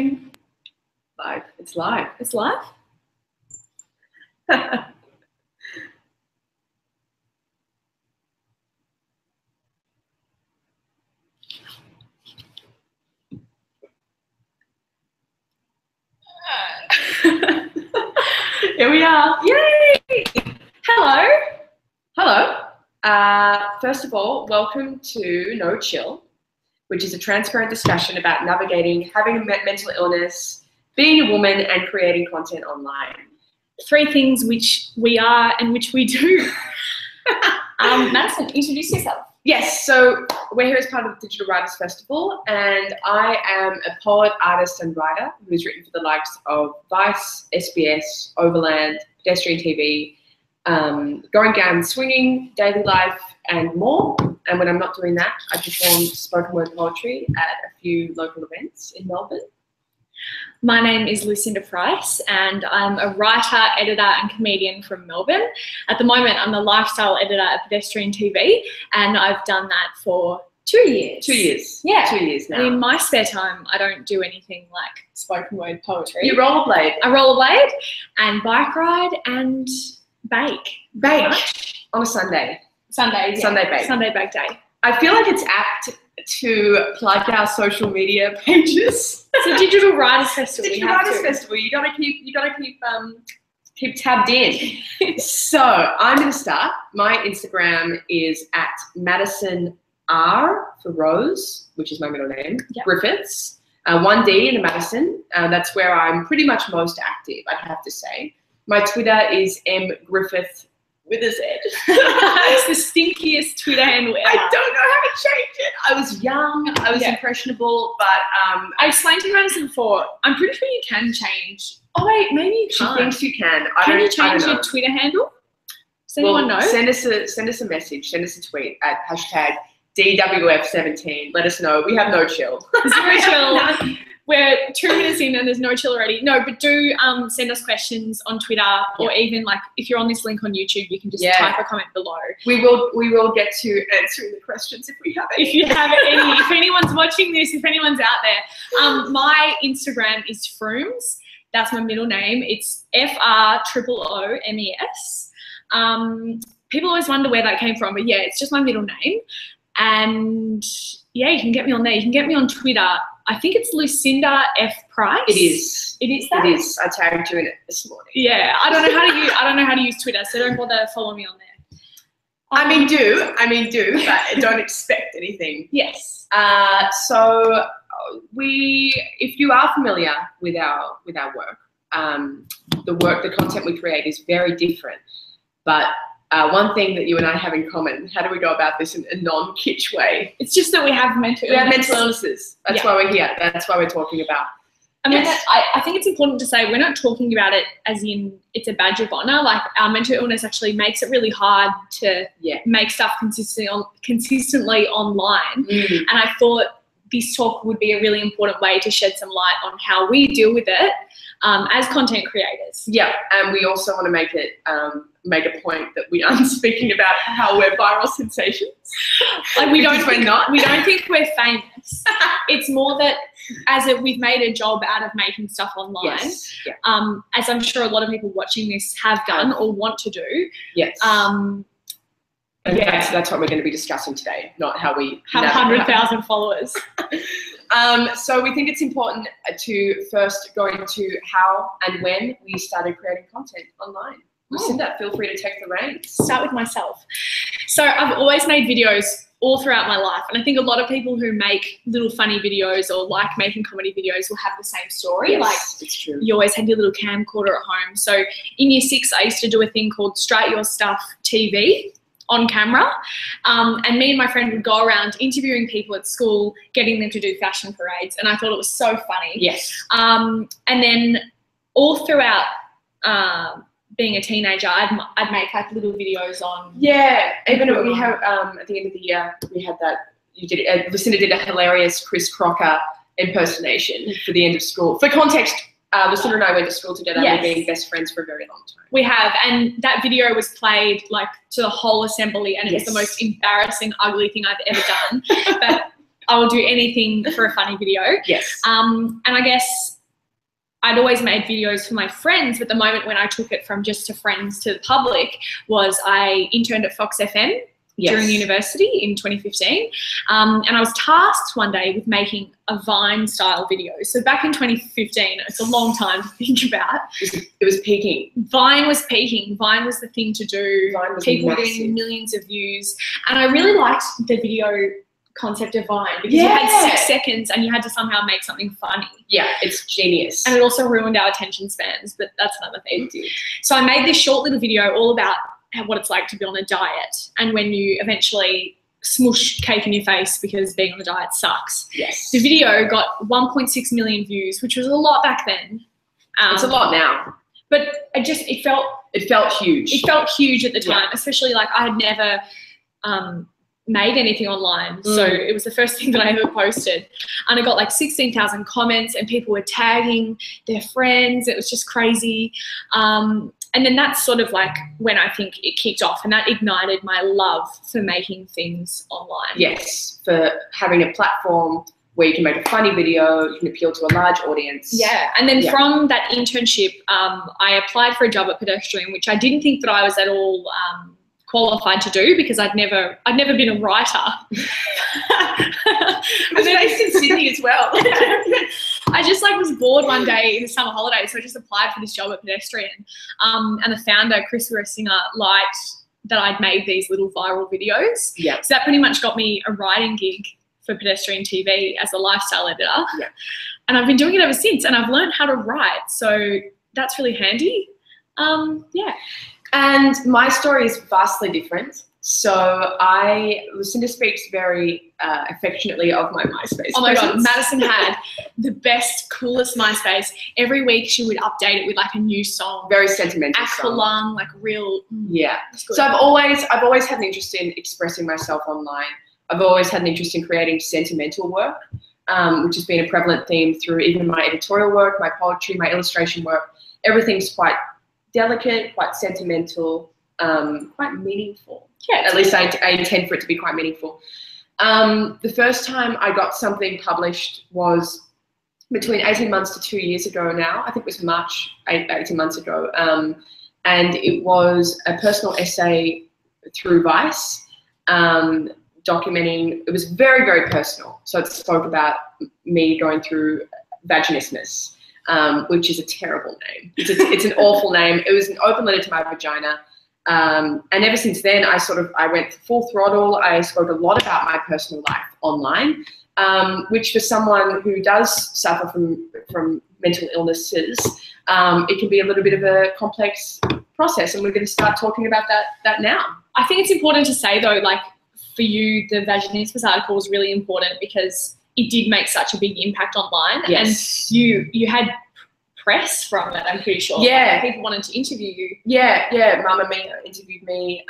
Live. It's live. It's live? Here we are. Yay! Hello. Hello. First of all, welcome to No Chill, which is a transparent discussion about navigating having a mental illness, being a woman, and creating content online. 3 things which we are and which we do. Madison, introduce yourself. Yes, so we're here as part of the Digital Writers Festival, and I am a poet, artist, and writer who's written for the likes of Vice, SBS, Overland, Pedestrian TV, Going Down Swinging, Daily Life, and more. And when I'm not doing that, I perform spoken word poetry at a few local events in Melbourne. My name is Lucinda Price, and I'm a writer, editor, and comedian from Melbourne. At the moment, I'm the lifestyle editor at Pedestrian TV, and I've done that for 2 years. 2 years. Yeah. 2 years now. And in my spare time, I don't do anything like spoken word poetry. You rollerblade. I rollerblade and bike ride and bake. Bake on a Sunday. Sunday. Yeah. Sunday bake. Sunday bake day. I feel like it's apt to plug our social media pages. It's a Digital Writers Festival. Digital Writers Festival. You gotta keep tabbed in. So I'm gonna start. My Instagram is at Madison R for Rose, which is my middle name. Yep. Griffiths. 1 D in a Madison. That's where I'm pretty much most active, I'd have to say. My Twitter is mgriffith with a Z. It's the stinkiest Twitter handle ever. I don't know how to change it. I was young, I was impressionable, but I explained to Madison before, I'm pretty sure you can change. Oh wait, maybe you can't. She thinks you can. Can you change your Twitter handle? Does anyone know? Send us a message, send us a tweet at hashtag DWF17. Let us know. We have no chill. Zero chill. We're 2 minutes in and there's no chill already. No, but do send us questions on Twitter, or even like if you're on this link on YouTube, you can just type a comment below. We will get to answering the questions if we have any. If you have any, if anyone's watching this, if anyone's out there. My Instagram is Froomes. That's my middle name. It's FROOOMES. People always wonder where that came from, but yeah, it's just my middle name. And yeah, you can get me on there. You can get me on Twitter. I think it's Lucinda F Price. It is. It is that? It is. I tagged you in it this morning. Yeah, I don't know how to use Twitter, so don't bother following me on there. I mean, do, but don't expect anything. Yes. So if you are familiar with our work, the content we create is very different. But one thing that you and I have in common, how do we go about this in a non-kitsch way? It's just that we have mental illness. We have mental illnesses. That's why we're here. That's why we're talking about. I mean, I think it's important to say we're not talking about it as in it's a badge of honor. Like, our mental illness actually makes it really hard to make stuff consistently online. And I thought this talk would be a really important way to shed some light on how we deal with it as content creators. Yeah, and we also want to make a point that we aren't speaking about how we're viral sensations. Like, we don't think we're famous. It's more that we've made a job out of making stuff online. Yes. Yeah. As I'm sure a lot of people watching this have done or want to do. Yes. That's what we're going to be discussing today, not how we have 100,000 followers. So we think it's important to first go into how and when we started creating content online. Lucinda, feel free to take the reins. Start with myself. So I've always made videos all throughout my life, and I think a lot of people who make little funny videos or like making comedy videos will have the same story. Yes, like, it's true. You always had your little camcorder at home. So in year 6, I used to do a thing called Straight Your Stuff TV on camera, and me and my friend would go around interviewing people at school, getting them to do fashion parades, and I thought it was so funny. Yes. And then all throughout being a teenager, I'd make like little videos on. Yeah, even we have at the end of the year we had that. Lucinda did a hilarious Chris Crocker impersonation for the end of school. For context, Lucinda and I went to school together. We've been best friends for a very long time. We have, and that video was played like to the whole assembly, and it was the most embarrassing, ugly thing I've ever done. But I will do anything for a funny video. Yes. And I guess I'd always made videos for my friends, but the moment when I took it from just to friends to the public was I interned at Fox FM during university in 2015. And I was tasked one day with making a Vine style video. So back in 2015, it's a long time to think about. It was peaking. Vine was peaking. Vine was the thing to do. People were getting millions of views. And I really liked the video concept of Vine because you had 6 seconds and you had to somehow make something funny. Yeah, it's genius. And it also ruined our attention spans, but that's another thing. So I made this short little video all about what it's like to be on a diet and when you eventually smush cake in your face because being on the diet sucks. Yes. The video got 1.6 million views, which was a lot back then. It's a lot now. But it felt huge. It felt huge at the time, especially like I had never made anything online. So it was the first thing that I ever posted. And I got like 16,000 comments and people were tagging their friends. It was just crazy. And then that's sort of like when I think it kicked off and that ignited my love for making things online. Yes, for having a platform where you can make a funny video, you can appeal to a large audience. Yeah, and then from that internship, I applied for a job at Pedestrian, which I didn't think that I was at all qualified to do because I'd never been a writer. I was based in Sydney as well. I just like was bored one day in the summer holidays, so I just applied for this job at Pedestrian. And the founder, Chris Singer, liked that I'd made these little viral videos. Yeah. So that pretty much got me a writing gig for Pedestrian TV as a lifestyle editor. Yeah. And I've been doing it ever since, and I've learned how to write, so that's really handy. Yeah. And my story is vastly different. So Lucinda speaks very affectionately of my MySpace. Oh my God, Madison had the best, coolest MySpace. Every week she would update it with like a new song. Very sentimental song. Like real. Yeah. So I've always had an interest in expressing myself online. I've always had an interest in creating sentimental work, which has been a prevalent theme through even my editorial work, my poetry, my illustration work. Everything's quite delicate, quite sentimental, quite meaningful. Yeah, at least I intend for it to be quite meaningful. The first time I got something published was between 18 months to 2 years ago now. I think it was March, 18 months ago. And it was a personal essay through Vice, documenting, it was very, very personal. So it spoke about me going through vaginismus. Which is a terrible name. It's an awful name. It was an open letter to my vagina. And ever since then, I went full throttle. I spoke a lot about my personal life online, which for someone who does suffer from mental illnesses, it can be a little bit of a complex process. And we're going to start talking about that now. I think it's important to say though, like for you, the vaginismus article was really important because it did make such a big impact online. Yes. And you had press from it, I'm pretty sure. Yeah. Like, people wanted to interview you. Yeah. Mama Mia interviewed me.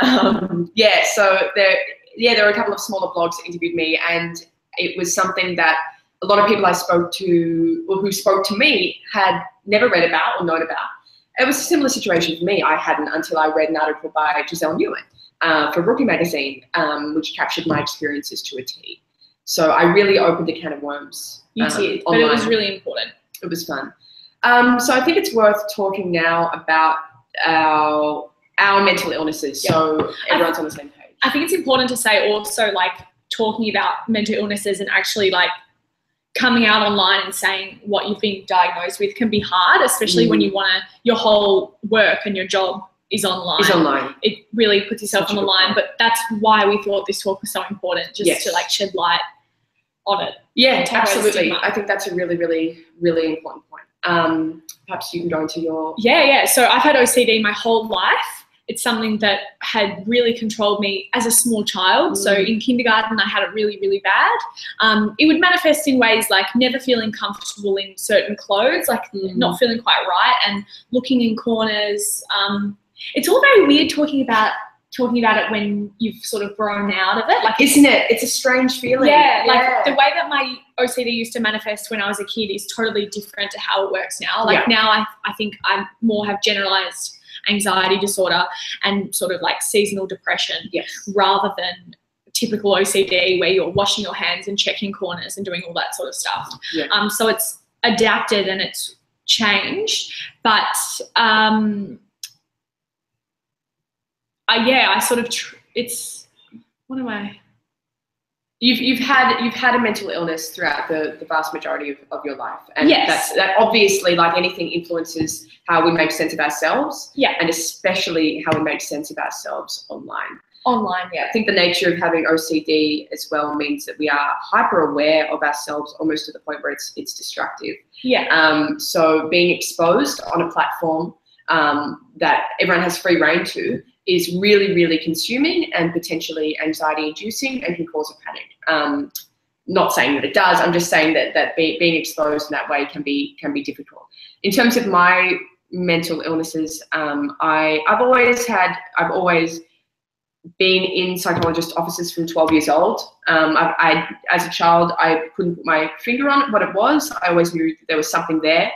So there were a couple of smaller blogs that interviewed me, and it was something that a lot of people I spoke to, or who spoke to me, had never read about or known about. It was a similar situation for me. I hadn't until I read an article by Giselle Nguyen for Rookie magazine, which captured my experiences to a T. So I really opened a can of worms. You did, but it was really important. It was fun. So I think it's worth talking now about our mental illnesses, so everyone's on the same page. I think it's important to say also, like, talking about mental illnesses and actually like coming out online and saying what you've been diagnosed with can be hard, especially when you your whole work and your job is online. It really puts yourself on the line, but that's why we thought this talk was so important, just to like shed light on it. Yeah, absolutely. I think that's a really, really, really important point. Perhaps you can go into your... Yeah. So I've had OCD my whole life. It's something that had really controlled me as a small child. So in kindergarten, I had it really, really bad. It would manifest in ways like never feeling comfortable in certain clothes, like not feeling quite right and looking in corners. It's all very weird talking about it when you've sort of grown out of it. Like, isn't it? It's a strange feeling. Yeah, like the way that my OCD used to manifest when I was a kid is totally different to how it works now. Like now I think I more have generalized anxiety disorder and sort of like seasonal depression rather than typical OCD where you're washing your hands and checking corners and doing all that sort of stuff. So it's adapted and it's changed, but I sort of it's what am I? You've had a mental illness throughout the vast majority of your life, and yes. that obviously, like anything, influences how we make sense of ourselves, and especially how we make sense of ourselves online. Yeah. I think the nature of having OCD as well means that we are hyper aware of ourselves, almost to the point where it's destructive. Yeah. So being exposed on a platform that everyone has free reign to is really, really consuming and potentially anxiety inducing and can cause a panic. Not saying that it does, I'm just saying that being exposed in that way can be difficult. In terms of my mental illnesses, I've always been in psychologist offices from 12 years old. As a child, I couldn't put my finger on what it was. I always knew there was something there.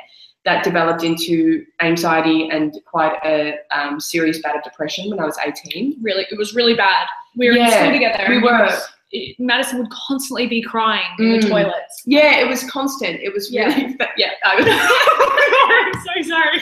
That developed into anxiety and quite a serious bout of depression when I was 18. Really, it was really bad. We were in school together. We were. Madison would constantly be crying in the toilets. Yeah, it was constant. It was really, I'm so sorry.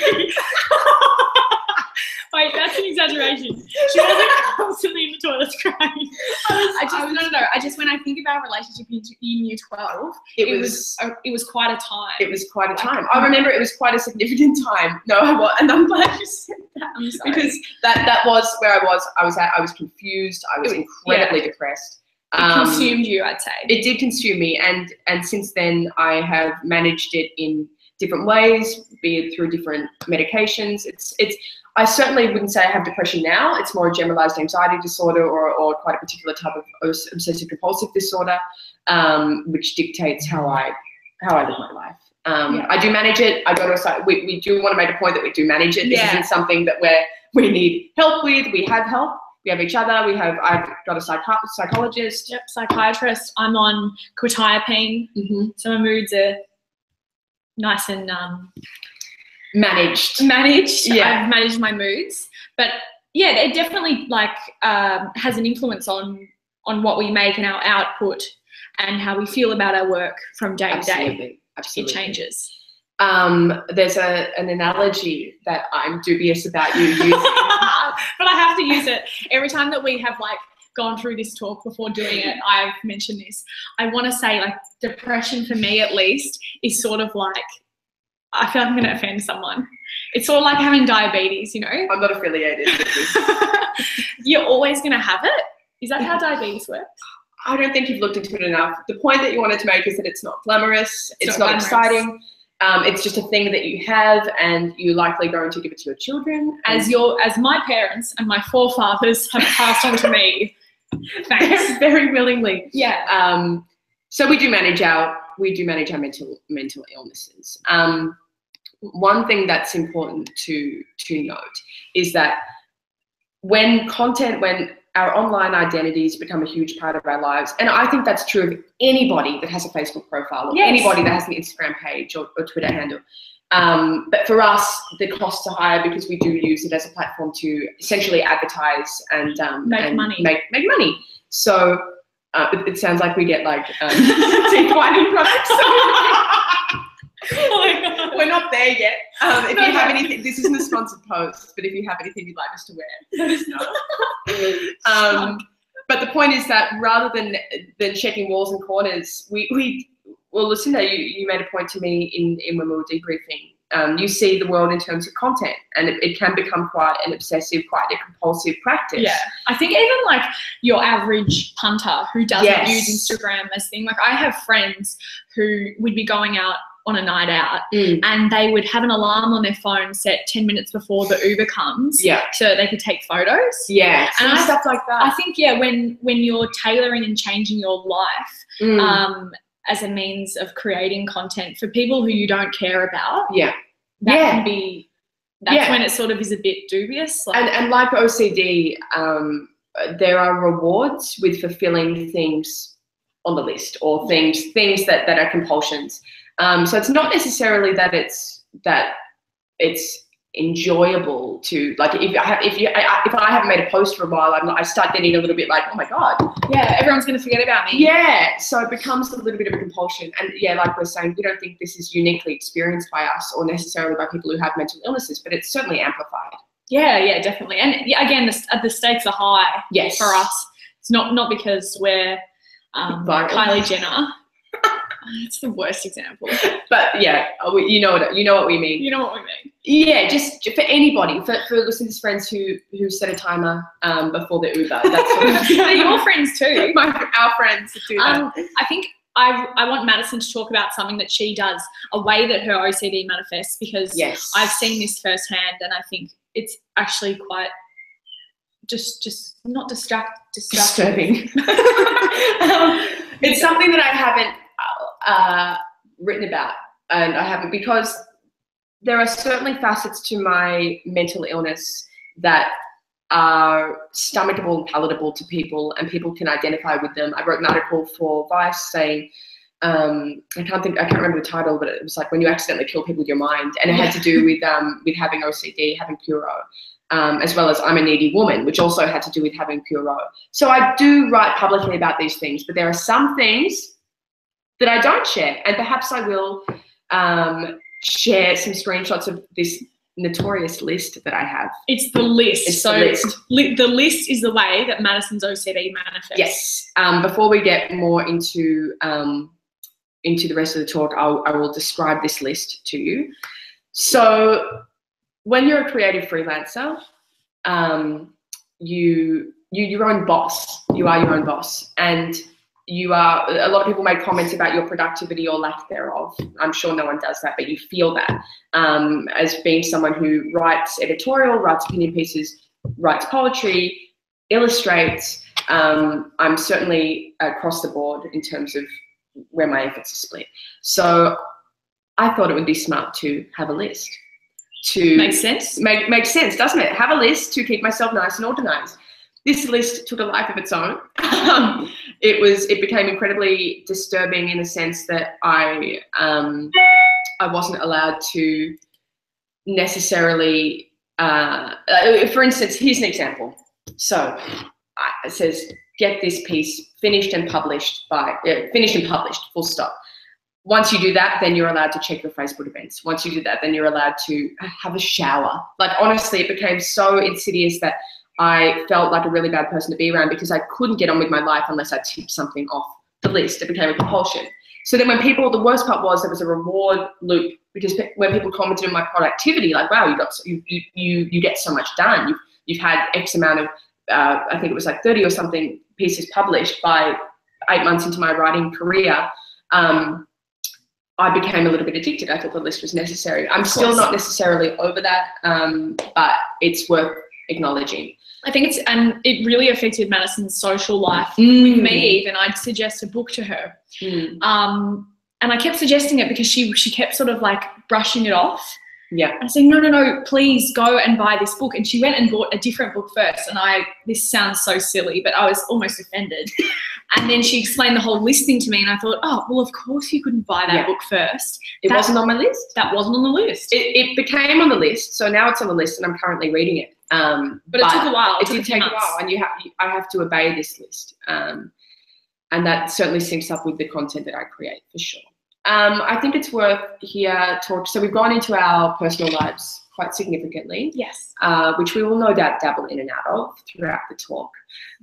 Wait, that's an exaggeration. She wasn't constantly in the toilets crying. I just when I think about our relationship in year 12, it was quite a time. It was quite a time. I remember it was quite a significant time. No, and I'm glad you said that. I'm sorry. Because that was where I was. I was confused. I was incredibly depressed. It consumed you, I'd say. It did consume me, and since then I have managed it in different ways, be it through different medications. I certainly wouldn't say I have depression now. It's more a generalized anxiety disorder or quite a particular type of obsessive compulsive disorder, which dictates how I live my life. I do manage it. I go to a site. We do want to make a point that we do manage it. This isn't something that we need help with. We have help. We have each other. I've got a psychologist. Yep, psychiatrist. I'm on quetiapine. So my moods are nice and managed. Yeah. I've managed my moods, but yeah, it definitely has an influence on what we make and our output and how we feel about our work from day to day. Absolutely. It changes. There's an analogy that I'm dubious about you using. But I have to use it. Every time that we have gone through this talk before doing it, I've mentioned this. I want to say depression for me at least is sort of I feel like I'm going to offend someone. It's sort of like having diabetes, you know? I'm not affiliated with this. You're always going to have it? Is that how diabetes works? I don't think you've looked into it enough. The point that you wanted to make is that it's not glamorous. It's not exciting. It's just a thing that you have, and you're likely going to give it to your children. As my parents and my forefathers have passed on to me. Thanks. Very willingly. Yeah. So we do manage our mental illnesses. One thing that's important to note is that when our online identities become a huge part of our lives, and I think that's true of anybody that has a Facebook profile or anybody that has an Instagram page or Twitter handle. But for us, the costs are higher because we do use it as a platform to essentially advertise and make money. Make money. So it sounds like we get teeth whitening products. Oh my God. We're not there yet. If you have anything, this isn't a sponsored post, but if you have anything you'd like us to wear, let us know. But the point is that rather than checking walls and corners, well, Lucinda, you made a point to me in when we were debriefing. You see the world in terms of content, and it can become quite an obsessive, quite a compulsive practice. Yeah, I think even your average punter who doesn't use Instagram as thing. I have friends who would be going out on a night out and they would have an alarm on their phone set 10 minutes before the Uber comes so that they could take photos. Yeah, and stuff like that. I think, when you're tailoring and changing your life as a means of creating content for people who you don't care about, can be, that's when it sort of is a bit dubious. And like OCD, there are rewards with fulfilling things on the list or things that are compulsions. So it's not necessarily that it's enjoyable to, like, if I haven't made a post for a while, I start getting a little bit like, oh my God. Yeah, everyone's going to forget about me. Yeah, so it becomes a little bit of a compulsion. And yeah, like we're saying, we don't think this is uniquely experienced by us or necessarily by people who have mental illnesses, but it's certainly amplified. Yeah, definitely. And yeah, again, the stakes are high for us. It's not because we're Kylie Jenner. It's the worst example. But yeah, you know what we mean. You know what we mean. Yeah, just for anybody, for Lucinda's friends who set a timer before the Uber. That's sort of They're your friends too. Our friends do that. I think I want Madison to talk about something that she does, a way that her OCD manifests, because I've seen this firsthand, and I think it's actually quite just not disturbing. It's something that I haven't written about, and I haven't, because there are certainly facets to my mental illness that are stomachable and palatable to people, and people can identify with them. I wrote an article for Vice saying, I can't remember the title, but it was like when you accidentally kill people with your mind, and it had to do with having OCD, having Puro, as well as I'm a needy woman, which also had to do with having Puro. So I do write publicly about these things, but there are some things that I don't share, and perhaps I will share some screenshots of this notorious list that I have. It's the list. It's the list. The list is the way that Madison's OCD manifests. Yes. Before we get more into the rest of the talk, I will describe this list to you. So when you're a creative freelancer, you're your own boss. You are your own boss, and a lot of people make comments about your productivity or lack thereof. I'm sure no one does that, but you feel that as being someone who writes editorial, writes opinion pieces, writes poetry, illustrates. I'm certainly across the board in terms of where my efforts are split. So I thought it would be smart to have a list. Makes sense. Makes sense, doesn't it? Have a list to keep myself nice and organized. This list took a life of its own. It became incredibly disturbing in the sense that I wasn't allowed to necessarily. For instance, here's an example. So it says, "Get this piece finished and published by full stop." Once you do that, then you're allowed to check your Facebook events. Once you do that, then you're allowed to have a shower. Like, honestly, it became so insidious that I felt like a really bad person to be around, because I couldn't get on with my life unless I tipped something off the list. It became a compulsion. So then the worst part was there was a reward loop, because when people commented on my productivity, like, wow, you get so much done. You've had X amount of, I think it was like 30 or something pieces published by 8 months into my writing career. I became a little bit addicted. I thought the list was necessary. I'm still not necessarily over that, but it's worth acknowledging. I think it really affected Madison's social life with me even. I'd suggest a book to her. And I kept suggesting it because she kept sort of like brushing it off. Yeah. I said, no, please go and buy this book. And she went and bought a different book first. And this sounds so silly, but I was almost offended. And then she explained the whole listing to me, and I thought, oh, well, of course you couldn't buy that book first. It wasn't on my list? That wasn't on the list. It became on the list, so now it's on the list, and I'm currently reading it. But it took a while. It did take a while, and I have to obey this list. And that certainly syncs up with the content that I create, for sure. I think it's worth here so we've gone into our personal lives quite significantly. Yes. Which we will no doubt dabble in and out of throughout the talk.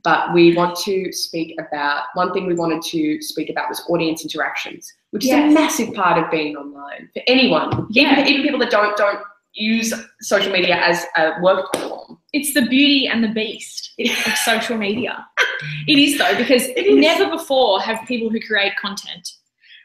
But we want to speak about, one thing we wanted to speak about was audience interactions, which is a massive part of being online for anyone. Yeah. Even people that don't use social media as a work platform. It's the beauty and the beast of social media. It is, though, because never before have people who create content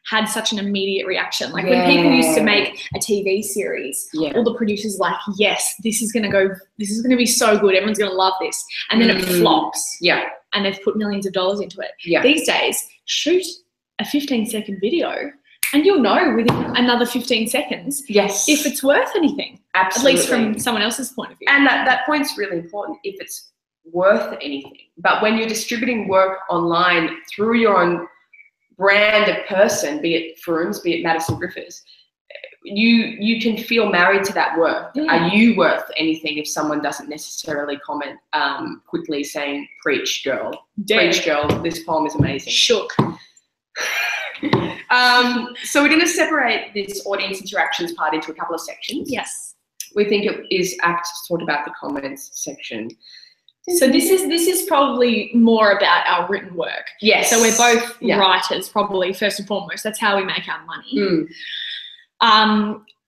had such an immediate reaction. Like when people used to make a TV series, all the producers were like, yes, this is going to be so good. Everyone's going to love this. And then it flops. Yeah. And they've put millions of dollars into it. Yeah. These days, shoot a 15-second video and you'll know within another 15 seconds if it's worth anything. Absolutely. At least from someone else's point of view. And that point's really important, if it's worth anything. But when you're distributing work online through your own brand of person, be it Frooms, be it Madison Griffiths, you can feel married to that worth. Are you worth anything if someone doesn't necessarily comment quickly saying, preach, girl. Preach, girl. This poem is amazing. Shook. So we're going to separate this audience interactions part into a couple of sections. Yes. We think it is apt to talk about the comments section. So this is probably more about our written work. Yes. So we're both writers, probably, first and foremost. That's how we make our money.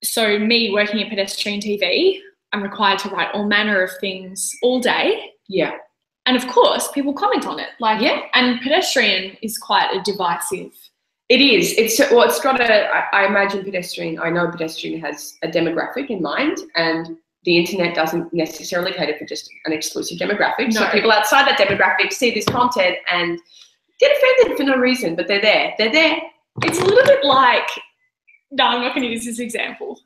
So me working at Pedestrian TV, I'm required to write all manner of things all day. Yeah. And of course, people comment on it. And Pedestrian is quite a divisive. It is. It's got I imagine Pedestrian, I know Pedestrian has a demographic in mind, and the internet doesn't necessarily cater for just an exclusive demographic. No. So people outside that demographic see this content and get offended for no reason, but they're there. They're there. It's a little bit like, no, I'm not going to use this example.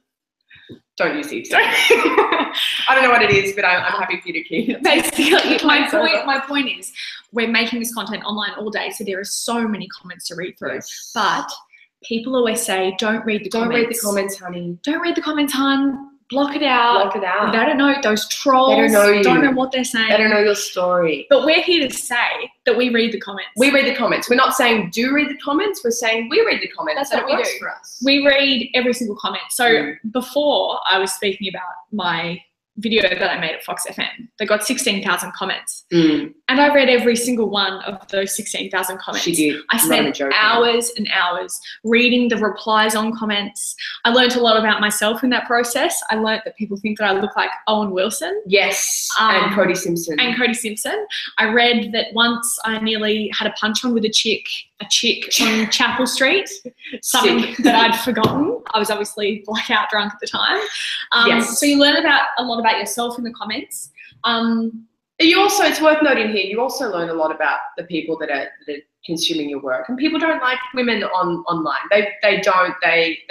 Don't use the example. I don't know what it is, but I'm happy for you to keep. Basically, my point is we're making this content online all day, so there are so many comments to read through. Yes. But people always say, don't read the comments. Don't read the comments, honey. Don't read the comments, hun. Block it out. Block it out. They don't know, those trolls. They don't know you. Don't know what they're saying. They don't know your story. But we're here to say that we read the comments. We read the comments. We're not saying do read the comments. We're saying we read the comments. That's what we do. For us. We read every single comment. So before I was speaking about my video that I made at Fox FM, they got 16,000 comments. And I read every single one of those 16,000 comments. She did. I spent hours and hours reading the replies on comments. I learned a lot about myself in that process. I learned that people think that I look like Owen Wilson. Yes, and Cody Simpson. I read that once I nearly had a punch on with a chick on Chapel Street, something that I'd forgotten. I was obviously blackout drunk at the time. So you learn a lot about yourself in the comments. It's worth noting here, you also learn a lot about the people that are consuming your work. And people don't like women online. They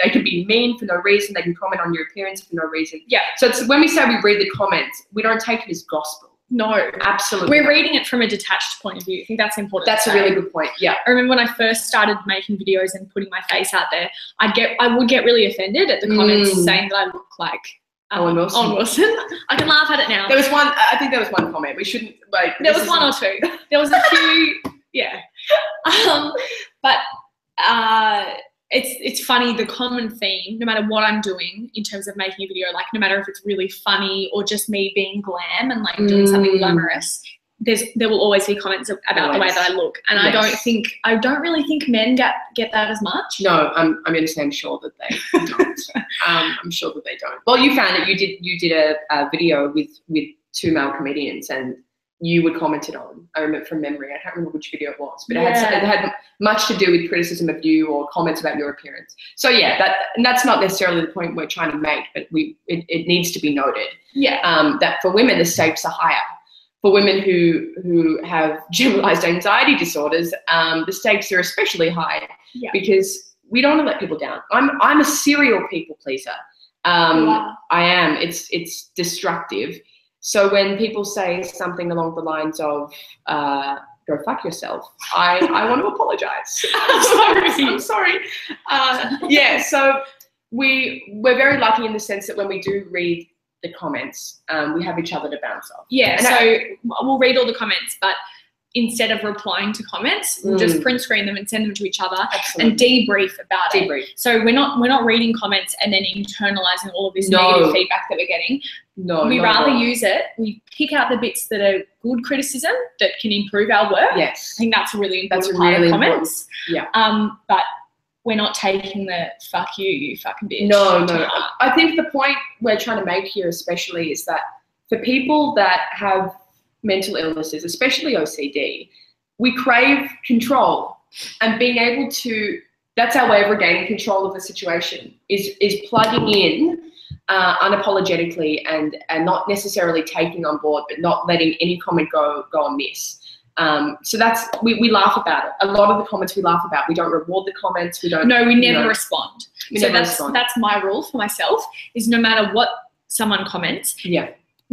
can be mean for no reason. They can comment on your appearance for no reason. Yeah. So it's when we say we read the comments, we don't take it as gospel. No, absolutely. We're reading it from a detached point of view. I think that's important. That's a really good point. Yeah. I remember when I first started making videos and putting my face out there, I would get really offended at the comments saying that I look like Owen Wilson. I can laugh at it now. I think there was one comment. We shouldn't like. There was one or two. There was a few. Yeah. But it's funny, the common theme, no matter what I'm doing in terms of making a video, like no matter if it's really funny or just me being glam and like doing something glamorous, there will always be comments about the way that I look. And I don't really think men get that as much. No, I'm going to say I'm sure that they don't. I'm sure that they don't. Well, you found that you did a video with two male comedians and you were commented on. I remember from memory. I can't remember which video it was, but it had much to do with criticism of you or comments about your appearance. So yeah, that's not necessarily the point we're trying to make, but it needs to be noted. Yeah. That for women the stakes are higher. For women who have generalized anxiety disorders, the stakes are especially high because we don't want to let people down. I'm a serial people pleaser. I am. It's destructive. So when people say something along the lines of go fuck yourself, I want to apologize. I'm sorry. So we're very lucky in the sense that when we do read the comments, we have each other to bounce off. Yeah, so we'll read all the comments, but instead of replying to comments, we'll just print screen them and send them to each other and debrief about it. So we're not reading comments and then internalizing all of this negative feedback that we're getting. We rather use it. We pick out the bits that are good criticism that can improve our work. Yes. I think that's a really important part of comments. Yeah. But we're not taking the fuck you fucking bitch. No. I think the point we're trying to make here especially is that for people that have mental illnesses, especially OCD, we crave control, and being able to, that's our way of regaining control of the situation, is plugging in unapologetically and not necessarily taking on board, but not letting any comment go amiss. So that's, we laugh about it. A lot of the comments we laugh about. We don't reward the comments. We never respond. That's my rule for myself, is no matter what someone comments,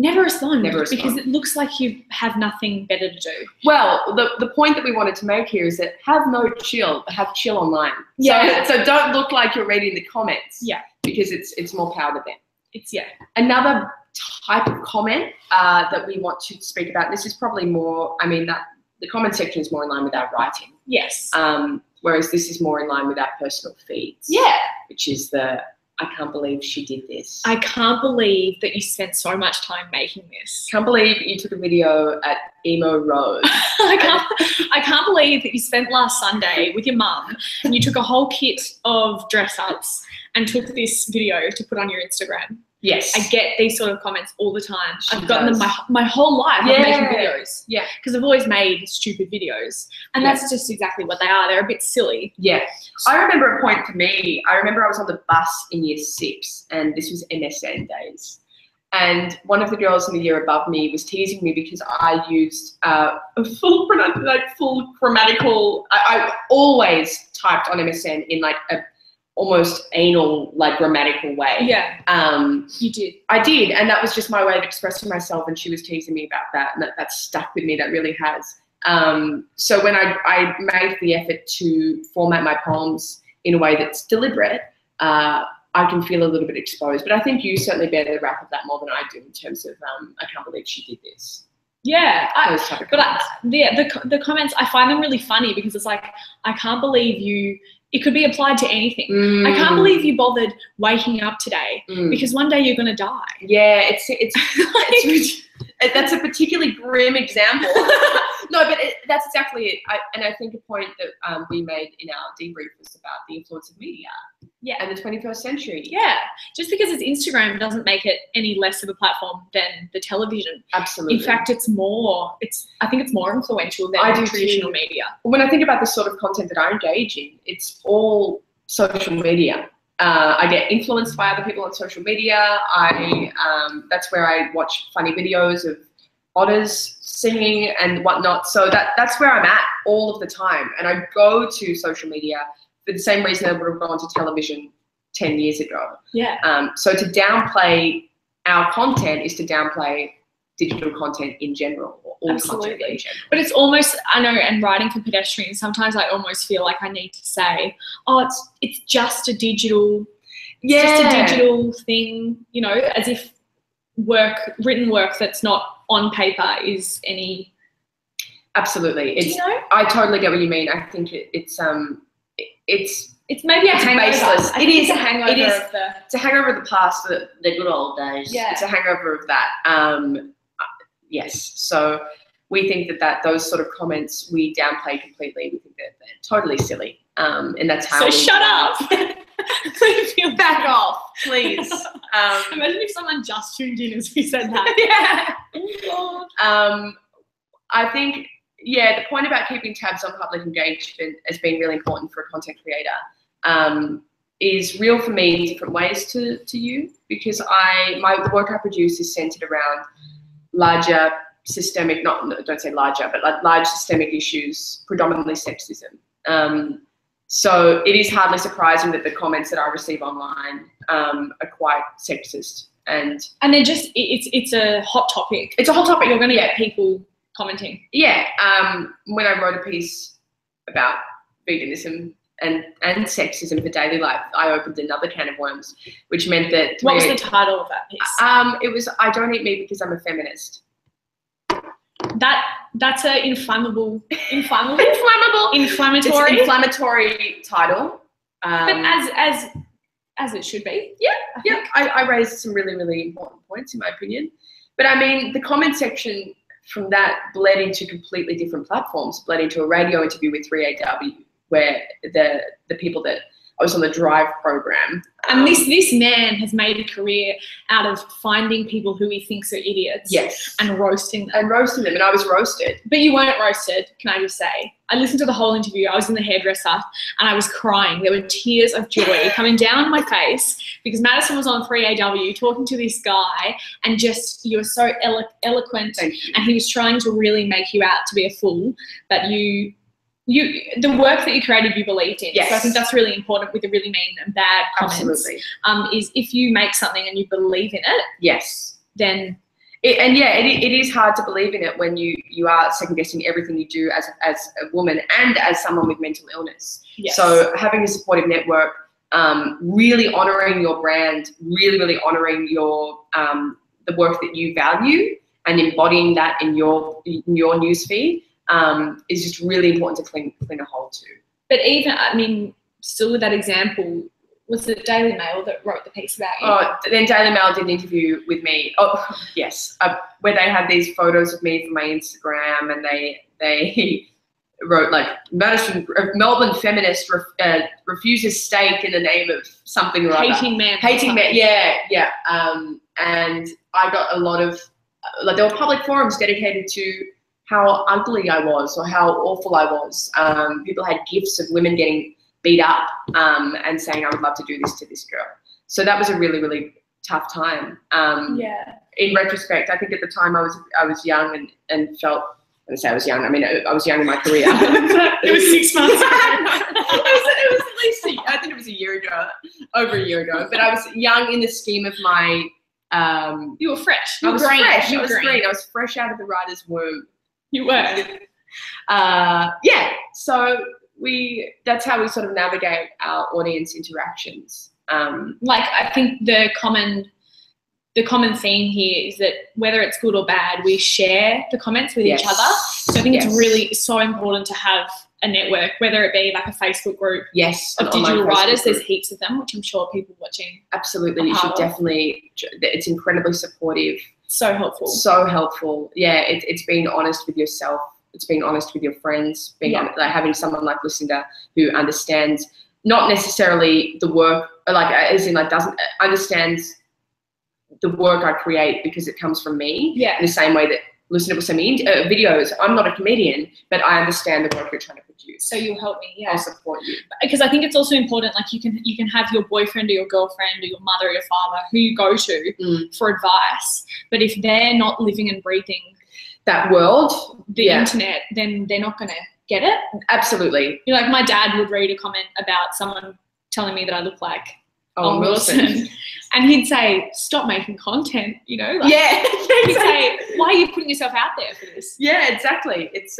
Never respond. Never respond. Because it looks like you have nothing better to do. Well, the point that we wanted to make here is that have no chill, but have chill online. Yeah. So don't look like you're reading the comments. Yeah. Because it's more power to them. It's, yeah. Another type of comment that we want to speak about, this is probably more, I mean, that the comment section is more in line with our writing. Yes. Whereas this is more in line with our personal feeds. Yeah. Which is the, I can't believe she did this. I can't believe that you spent so much time making this. Can't believe you took a video at Emo Road. I can't believe that you spent last Sunday with your mum and you took a whole kit of dress ups and took this video to put on your Instagram. Yes. I get these sort of comments all the time. She I've gotten does. them my whole life. Yeah. I'm making videos. Yeah. Because I've always made stupid videos. And that's just exactly what they are. They're a bit silly. Yeah. I remember a point for me, I remember I was on the bus in year 6 and this was MSN days. And one of the girls in the year above me was teasing me because I used a full grammatical, I always typed on MSN in like a almost anal, like grammatical way. Yeah. You did. I did, and that was just my way of expressing myself, and she was teasing me about that, and that stuck with me. That really has. So when I made the effort to format my poems in a way that's deliberate, I can feel a little bit exposed. But I think you certainly bear the wrath of that more than I do in terms of I can't believe she did this. Yeah, those type of comments. The comments, I find them really funny because it's like, I can't believe you. It could be applied to anything. I can't believe you bothered waking up today because one day you're going to die. Yeah, it's that's a particularly grim example. No, but that's exactly it. And I think a point that we made in our debrief was about the influence of media. Yeah. And the 21st century. Yeah. Just because it's Instagram doesn't make it any less of a platform than the television. Absolutely. In fact, I think it's more influential than traditional media. When I think about the sort of content that I engage in, it's all social media. I get influenced by other people on social media. That's where I watch funny videos of otters singing and whatnot. So that's where I'm at all of the time. And I go to social media for the same reason I would have gone to television 10 years ago. Yeah. So to downplay our content is to downplay digital content in general, or all content in general. But it's almost, I know, and writing for pedestrians, sometimes I almost feel like I need to say, oh, it's just a digital, just a digital thing, you know, as if written work that's not on paper is any. Absolutely. Do you know? I totally get what you mean. I think it's maybe a hangover. Baseless. It is a hangover. It's a hangover of the past, the good old days. Yeah. It's a hangover of that. Yes. So we think that those sort of comments we downplay completely. We think that they're totally silly. And that's how. So shut up. Back off, please. Imagine if someone just tuned in as we said that. Yeah. I think. Yeah, the point about keeping tabs on public engagement as being really important for a content creator is real for me in different ways to you, because the work I produce is centered around larger systemic, don't say larger, but like large systemic issues, predominantly sexism. So it is hardly surprising that the comments that I receive online are quite sexist. And they're just, it's a hot topic. It's a hot topic. You're going to get people commenting. Yeah. When I wrote a piece about veganism and sexism for daily life, I opened another can of worms, which meant that. What was the title of that piece? It was "I Don't Eat Meat Because I'm a Feminist." That's a inflammatory title. But as it should be. Yeah. I raised some really, really important points in my opinion. But I mean, the comment section from that bled into completely different platforms, bled into a radio interview with 3AW, where the people that I was on the Drive program. And this man has made a career out of finding people who he thinks are idiots. Yes. And roasting them. And I was roasted. But you weren't roasted, can I just say. I listened to the whole interview. I was in the hairdresser and I was crying. There were tears of joy coming down my face because Madison was on 3AW talking to this guy, and just, you were so eloquent. Thank you. And he was trying to really make you out to be a fool, but the work that you created, you believed in. Yes. So I think that's really important with the really mean and bad comments. Absolutely. Is if you make something and you believe in it. Yes. Then. It is hard to believe in it when you are second guessing everything you do as a woman and as someone with mental illness. Yes. So having a supportive network, really honouring your brand, really honouring your the work that you value and embodying that in your newsfeed is just really important to clean a hole to. But even, I mean, still with that example, was it Daily Mail that wrote the piece about you? Oh, then Daily Mail did an interview with me. Oh, yes, where they had these photos of me from my Instagram, and they wrote like Melbourne feminist refuses steak in the name of something or other. Hating men. Yeah. And I got a lot of there were public forums dedicated to how ugly I was or how awful I was. People had gifs of women getting beat up and saying I would love to do this to this girl. So that was a really tough time. In retrospect, I think at the time I was young and felt. When I say I was young, I mean I was young in my career. It was 6 months ago. it was at least I think it was a year ago, over a year ago. But I was young in the scheme of my. You were fresh. I was fresh. I was green. I was fresh out of the writer's womb. You were. So that's how we sort of navigate our audience interactions. Like I think the common theme here is that whether it's good or bad, we share the comments with each other. So I think it's really so important to have a network, whether it be like a Facebook group of digital writers. There's heaps of them, which I'm sure people watching. Absolutely, you should definitely. It's incredibly supportive. So helpful. So helpful. Yeah, it's being honest with yourself. It's being honest with your friends. Like having someone like Lucinda who understands not necessarily the work, like as in like doesn't understands the work I create because it comes from me. Yeah. In the same way that Lucinda will send me videos. I'm not a comedian, but I understand the work you're trying to produce. So you'll help me. Yeah. I'll support you. Because I think it's also important. Like you can have your boyfriend or your girlfriend or your mother or your father who you go to for advice, but if they're not living and breathing that world, the internet, then they're not going to get it. Absolutely. You know, like my dad would read a comment about someone telling me that I look like Owen Wilson. And he'd say, stop making content, you know? Like, he'd say, why are you putting yourself out there for this? Yeah, exactly. That's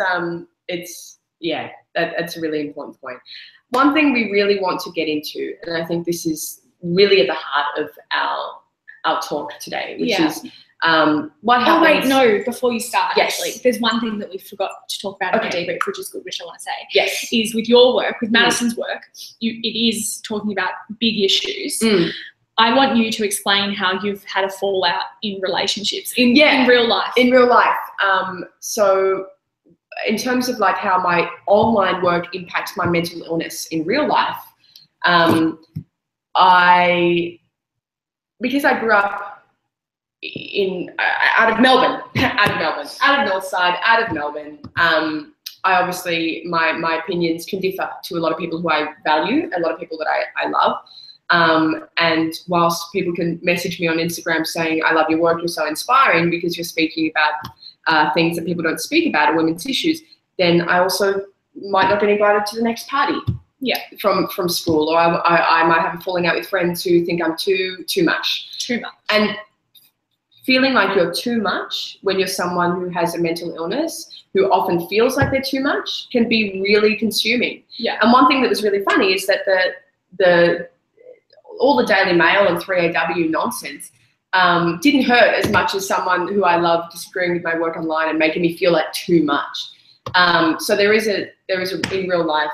a really important point. One thing we really want to get into, and I think this is really at the heart of our talk today, which is what happens. Oh, wait, no, before you start, actually, there's one thing that we forgot to talk about in the debrief, which is good, which I want to say. Yes. Is with your work, with Madison's work, it is talking about big issues. I want you to explain how you've had a fallout in relationships, in real life. In real life. So in terms of like how my online work impacts my mental illness in real life, because I grew up out of Melbourne, out of North Side, out of Melbourne. I obviously, my opinions can differ to a lot of people who I value, a lot of people that I love. And whilst people can message me on Instagram saying, I love your work, you're so inspiring because you're speaking about things that people don't speak about, or women's issues, then I also might not get invited to the next party. Yeah, from school, or I might have a falling out with friends who think I'm too much. Too much. And feeling like you're too much when you're someone who has a mental illness, who often feels like they're too much, can be really consuming. Yeah. And one thing that was really funny is that all the Daily Mail and 3AW nonsense didn't hurt as much as someone who I love disagreeing with my work online and making me feel like too much. So there is a in real life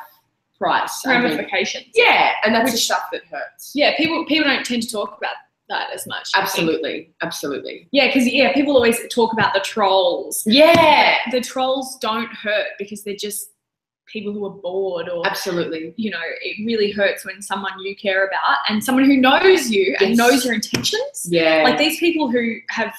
price. Ramifications. Yeah, and that's the stuff that hurts. Yeah, people don't tend to talk about that as much. Absolutely. Yeah, because people always talk about the trolls. Yeah. The trolls don't hurt because they're just people who are bored, or absolutely, you know, it really hurts when someone you care about and someone who knows you and knows your intentions. Yeah. Like these people who have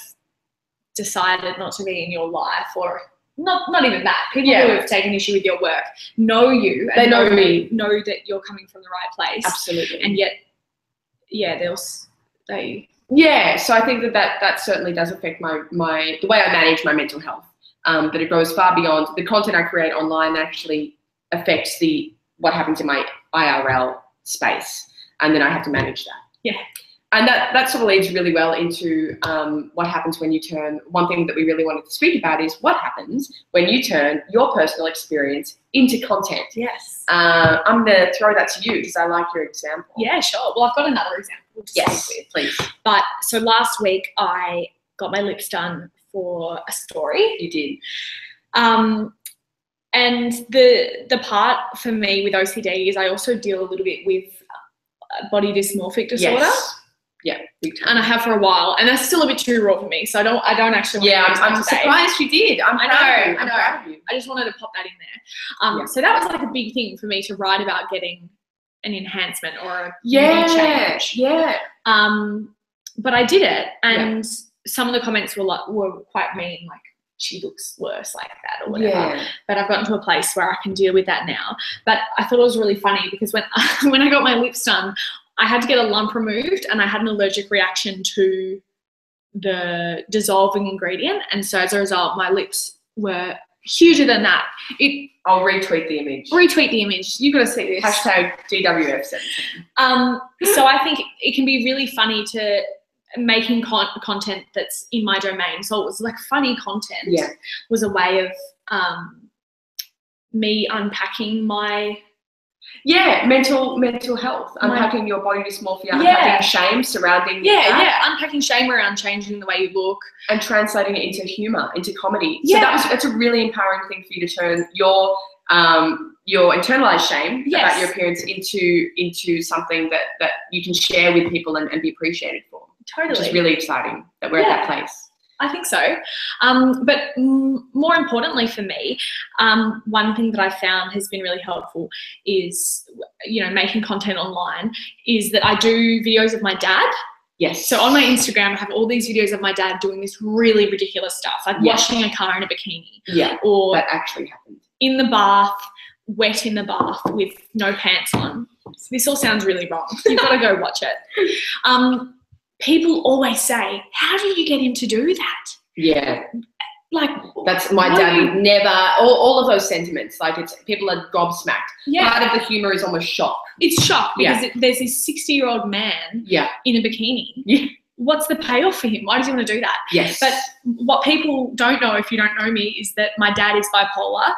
decided not to be in your life, or not even that. People who have taken issue with your work know you and they know me, know that you're coming from the right place. Absolutely. And yet, so I think that certainly does affect my the way I manage my mental health. That it goes far beyond the content I create online. Actually affects what happens in my IRL space, and then I have to manage that. Yeah. And that sort of leads really well into what happens when you turn. One thing that we really wanted to speak about is what happens when you turn your personal experience into content. Yes. I'm going to throw that to you because I like your example. Yeah, sure. Well, I've got another example to yes, speak with. please. But so last week I got my lips done for a story. You did. And the part for me with OCD is I also deal a little bit with body dysmorphic disorder. Yes. Yeah, big time. And I have for a while, and that's still a bit too raw for me. So I don't actually. Yeah, I'm surprised you did. I know. I just wanted to pop that in there. So that was like a big thing for me to write about getting an enhancement or a beauty change. Yeah. But I did it, and some of the comments were quite mean, like she looks worse like that or whatever. Yeah. But I've gotten to a place where I can deal with that now. But I thought it was really funny because when I got my lips done, I had to get a lump removed and I had an allergic reaction to the dissolving ingredient. And so as a result, my lips were huger than that. I'll retweet the image. Retweet the image. You've got to see this. Hashtag DWF17. So I think it can be really funny to making content that's in my domain. So it was like funny content was a way of me unpacking my mental health, unpacking your body dysmorphia, unpacking shame surrounding unpacking shame around changing the way you look and translating it into humor, into comedy. So that's a really empowering thing for you to turn your internalized shame about your appearance into something that you can share with people and be appreciated for. Totally. Which is really exciting that we're at that place. I think so. But more importantly for me, one thing that I found has been really helpful is, making content online, is that I do videos of my dad. Yes. So on my Instagram, I have all these videos of my dad doing this really ridiculous stuff, like washing a car in a bikini. Yeah, or that actually happened. In the bath, wet in the bath with no pants on. So this all sounds really wrong. You've got to go watch it. People always say, how do you get him to do that? Yeah. Like, that's my dad would never, all of those sentiments, like people are gobsmacked. Yeah. Part of the humor is almost shock. It's shock because there's this 60-year-old man in a bikini. Yeah. What's the payoff for him? Why does he want to do that? Yes. But what people don't know, if you don't know me, is that my dad is bipolar.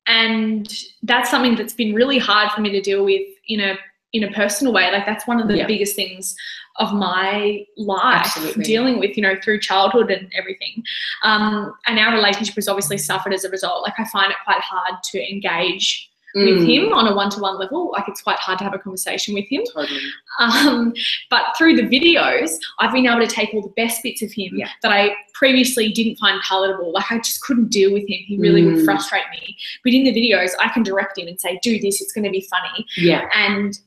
And that's something that's been really hard for me to deal with in a personal way. Like that's one of the biggest things of my life, dealing with, through childhood and everything. And our relationship has obviously suffered as a result. Like I find it quite hard to engage with him on a one-to-one level. Like it's quite hard to have a conversation with him. Totally. But through the videos, I've been able to take all the best bits of him that I previously didn't find palatable. Like I just couldn't deal with him. He really would frustrate me. But in the videos, I can direct him and say, do this, it's going to be funny. Yeah. And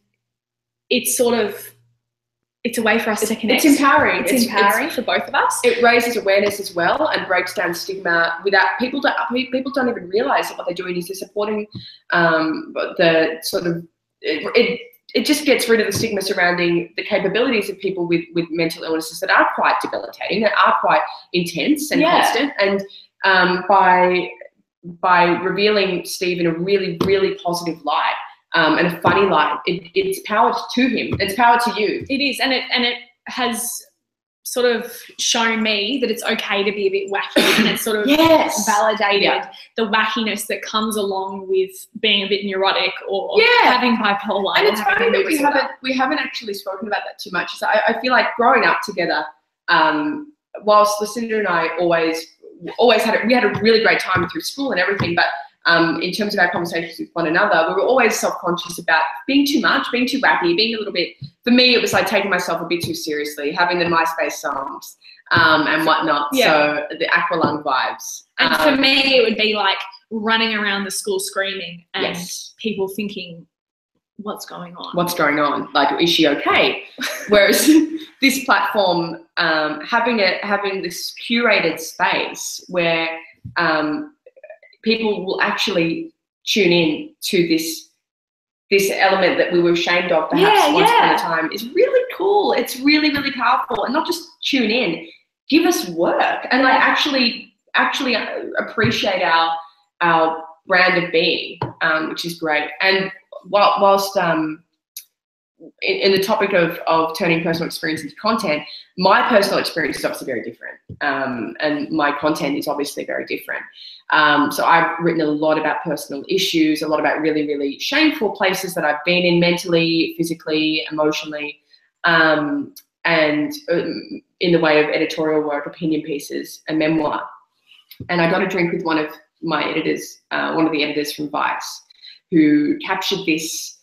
it's it's a way for us to connect. It's empowering. It's empowering for both of us. It raises awareness as well and breaks down stigma without people don't even realize that what they're doing is they're supporting the sort of it just gets rid of the stigma surrounding the capabilities of people with mental illnesses that are quite debilitating, that are quite intense and constant. And by revealing Steve in a really, really positive light, and a funny light, it's power to him. It's power to you. It is, and it has sort of shown me that it's okay to be a bit wacky, and it's sort of validated the wackiness that comes along with being a bit neurotic or having bipolar. And it's funny that we haven't actually spoken about that too much. So I feel like growing up together, whilst Lucinda and I always had a really great time through school and everything, but in terms of our conversations with one another, we were always self-conscious about being too much, being too wacky, being a little bit, for me, it was like taking myself a bit too seriously, having the MySpace songs and whatnot. So the Aqualung vibes. And for me, it would be like running around the school screaming and people thinking, what's going on? What's going on? Like, is she okay? Whereas this platform, having this curated space where people will actually tune in to this element that we were ashamed of perhaps once upon a time is really cool. It's really, really powerful. And not just tune in, give us work and like actually appreciate our brand of being, which is great. And whilst in the topic of turning personal experience into content, my personal experience is obviously very different, and my content is obviously very different. So I've written a lot about personal issues, a lot about really, really shameful places that I've been in mentally, physically, emotionally, and in the way of editorial work, opinion pieces, and memoir. And I got a drink with one of my editors, one of the editors from Vice, who captured this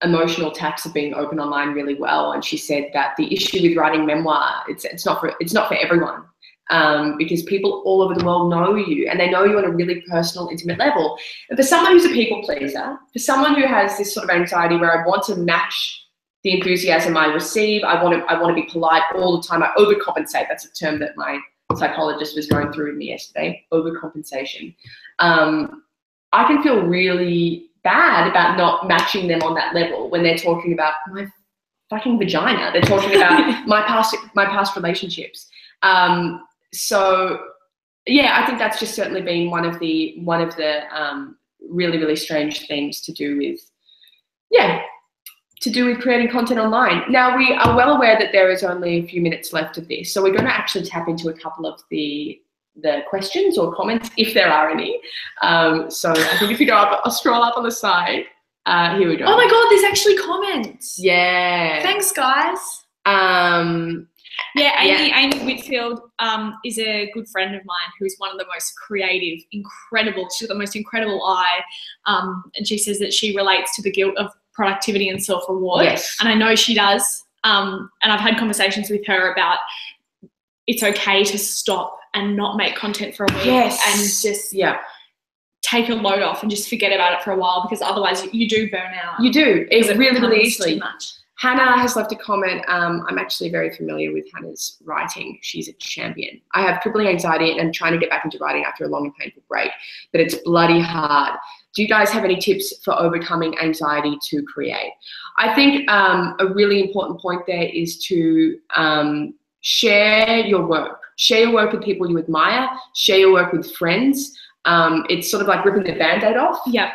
emotional tax of being open online really well. And she said that the issue with writing memoir, it's not for everyone, because people all over the world know you, and they know you on a really personal, intimate level. And for someone who's a people pleaser, for someone who has this sort of anxiety where I want to match the enthusiasm I receive, I want to be polite all the time, I overcompensate. That's a term that my psychologist was going through with me yesterday, overcompensation. I can feel really bad about not matching them on that level when they're talking about my fucking vagina. They're talking about my past relationships. So yeah, I think that's just certainly been one of the really, really strange things to do with creating content online. Now, we are well aware that there is only a few minutes left of this, so we're going to actually tap into a couple of the questions or comments, if there are any. So I think if you go up, I'll scroll up on the side. Here we go. Oh my God, there's actually comments. Yeah. Thanks, guys. Amy Whitfield is a good friend of mine who is one of the most creative, incredible. She's got the most incredible eye, and she says that she relates to the guilt of productivity and self-reward. Yes. And I know she does. And I've had conversations with her about it's okay to stop and not make content for a week. Yes. And just take a load off and just forget about it for a while, because otherwise you do burn out. You do. It really, really easily. Too much. Hannah has left a comment. I'm actually very familiar with Hannah's writing. She's a champion. I have crippling anxiety and I'm trying to get back into writing after a long and painful break, but it's bloody hard. Do you guys have any tips for overcoming anxiety to create? I think a really important point there is to share your work. Share your work with people you admire. Share your work with friends. It's sort of like ripping the Band-Aid off. Yeah.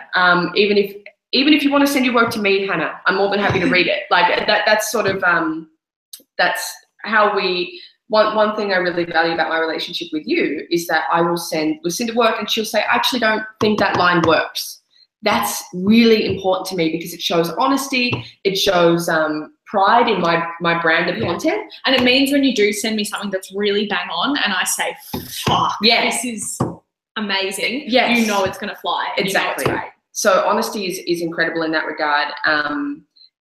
Even if you want to send your work to me, Hannah, I'm more than happy to read it. Like that's sort of that's how we. One thing I really value about my relationship with you is that I will send Lucinda work and she'll say, I actually don't think that line works. That's really important to me because it shows honesty. It shows pride in my brand of content. And it means when you do send me something that's really bang on and I say, fuck, this is amazing. Yes. You know it's going to fly. And exactly. You know it's great. So honesty is incredible in that regard.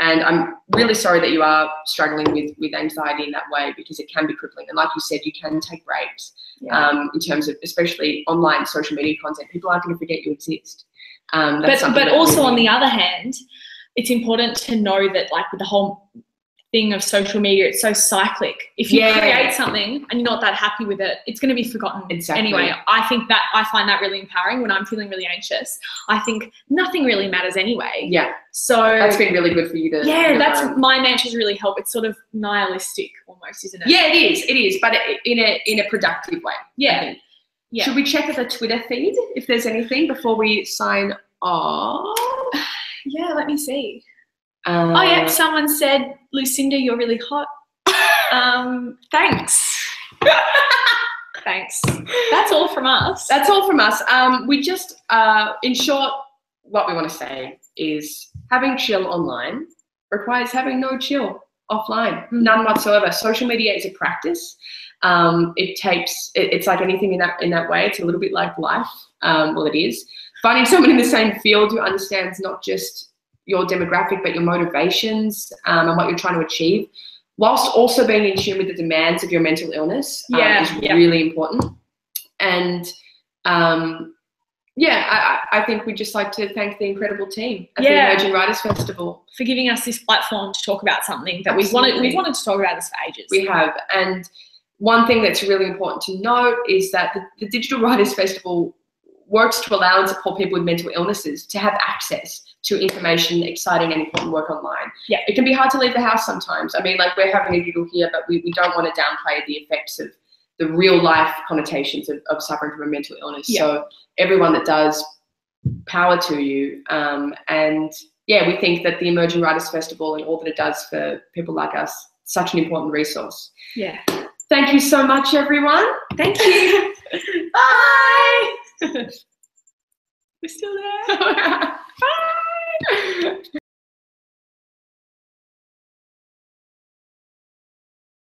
And I'm really sorry that you are struggling with anxiety in that way, because it can be crippling. And like you said, you can take breaks in terms of, especially online social media content. People aren't going to forget you exist. But also on the other hand, it's important to know that, like, with the whole thing of social media, it's so cyclic. If you create something and you're not that happy with it, it's going to be forgotten. Exactly. Anyway, I find that really empowering when I'm feeling really anxious. I think nothing really matters anyway. Yeah. So that's been really good for you to. Yeah, that's my mantras really help. It's sort of nihilistic almost, isn't it? Yeah, it is. It is, but in a productive way. Yeah. Yeah. Should we check the Twitter feed if there's anything before we sign off? Yeah, let me see. Someone said, Lucinda, you're really hot. Thanks. Thanks. That's all from us. That's all from us. We just, in short, what we want to say is having chill online requires having no chill offline, none whatsoever. Social media is a practice. It's like anything in that way. It's a little bit like life. Well, it is. Finding someone in the same field who understands not just your demographic, but your motivations and what you're trying to achieve, whilst also being in tune with the demands of your mental illness is really important. And I think we'd just like to thank the incredible team at the Emerging Writers Festival for giving us this platform to talk about something that we've wanted to talk about this for ages. We have. And one thing that's really important to note is that the Digital Writers Festival works to allow and support people with mental illnesses to have access to information, exciting and important work online. Yeah. It can be hard to leave the house sometimes. I mean, like, we're having a giggle here, but we don't want to downplay the effects of the real life connotations of suffering from a mental illness. Yeah. So everyone that does, power to you. And yeah, we think that the Emerging Writers Festival and all that it does for people like us, such an important resource. Yeah. Thank you so much, everyone. Thank you. Bye. We're still there. Bye.